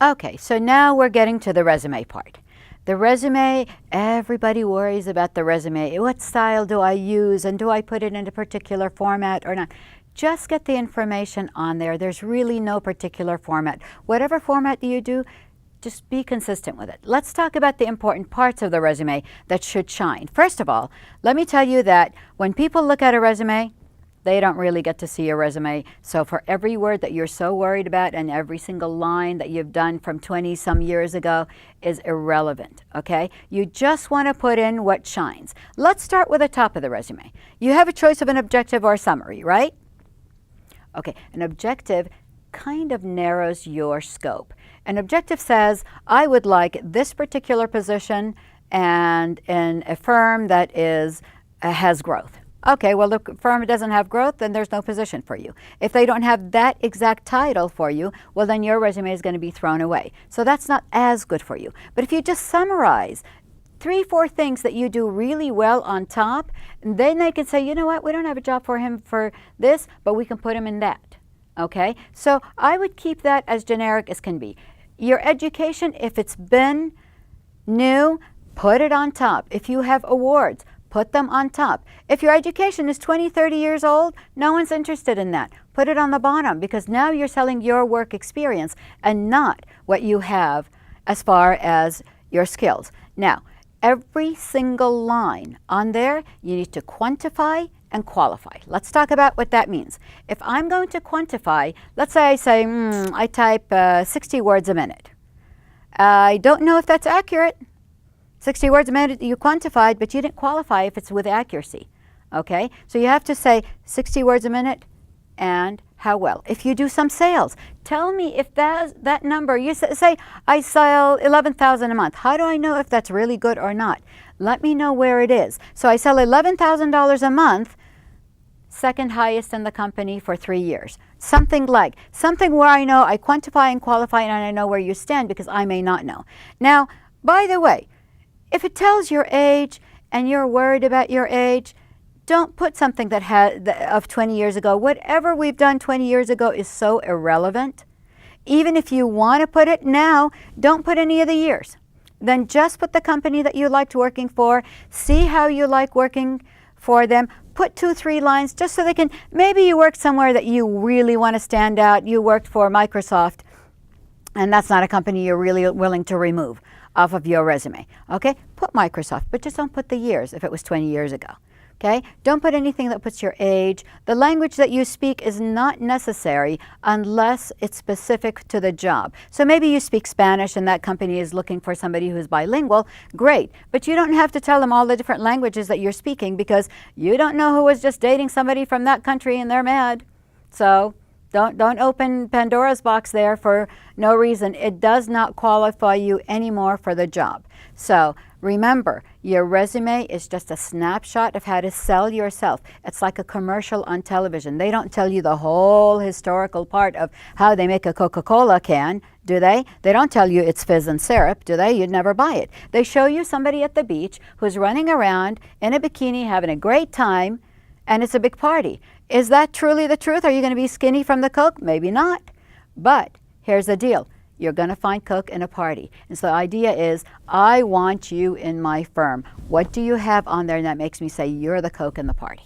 Okay, so now we're getting to the resume part. The resume, everybody worries about the resume. What style do I use, and do I put it in a particular format or not? Just get the information on there. There's really no particular format. Whatever format you do, just be consistent with it. Let's talk about the important parts of the resume that should shine. First of all, let me tell you that when people look at a resume, they don't really get to see your resume. So for every word that you're so worried about and every single line that you've done from 20 some years ago is irrelevant, okay? You just want to put in what shines. Let's start with the top of the resume. You have a choice of an objective or a summary, right? Okay, an objective kind of narrows your scope. An objective says, I would like this particular position and in a firm that has growth. Okay, well, the firm doesn't have growth, then there's no position for you. If they don't have that exact title for you, well, then your resume is going to be thrown away. So that's not as good for you. But if you just summarize 3, 4 things that you do really well on top, then they can say, you know what, we don't have a job for him for this, but we can put him in that. Okay, so I would keep that as generic as can be. Your education, if it's been new, put it on top. If you have awards, put them on top. If your education is 20, 30 years old, no one's interested in that. Put it on the bottom, because now you're selling your work experience and not what you have as far as your skills. Now, every single line on there, you need to quantify and qualify. Let's talk about what that means. If I'm going to quantify, let's say I type 60 words a minute. I don't know if that's accurate. 60 words a minute you quantified, but you didn't qualify if it's with accuracy. Okay, so you have to say 60 words a minute and how well. If you do some sales, tell me if that number, you say I sell 11,000 a month. How do I know if that's really good or not? Let me know where it is. So I sell $11,000 a month, second highest in the company for 3 years. Something where I know I quantify and qualify and I know where you stand, because I may not know. Now, by the way, if it tells your age and you're worried about your age, don't put something of 20 years ago. Whatever we've done 20 years ago is so irrelevant. Even if you want to put it now, don't put any of the years. Then just put the company that you liked working for, see how you like working for them, put 2, 3 lines just so they can, maybe you worked somewhere that you really want to stand out. You worked for Microsoft, and that's not a company you're really willing to remove off of your resume. Okay, put Microsoft, but just don't put the years if it was 20 years ago. Okay, don't put anything that puts your age. The language that you speak is not necessary unless it's specific to the job. So maybe you speak Spanish and that company is looking for somebody who's bilingual. Great, but you don't have to tell them all the different languages that you're speaking, because you don't know who was just dating somebody from that country and they're mad. So don't open Pandora's box there for no reason. It does not qualify you anymore for the job. So remember, your resume is just a snapshot of how to sell yourself. It's like a commercial on television. They don't tell you the whole historical part of how they make a Coca-Cola can, do they? They don't tell you it's fizz and syrup, do they? You'd never buy it. They show you somebody at the beach who's running around in a bikini having a great time, and it's a big party. Is that truly the truth? Are you going to be skinny from the Coke? Maybe not. But here's the deal. You're going to find Coke in a party. And so the idea is, I want you in my firm. What do you have on there that makes me say you're the Coke in the party?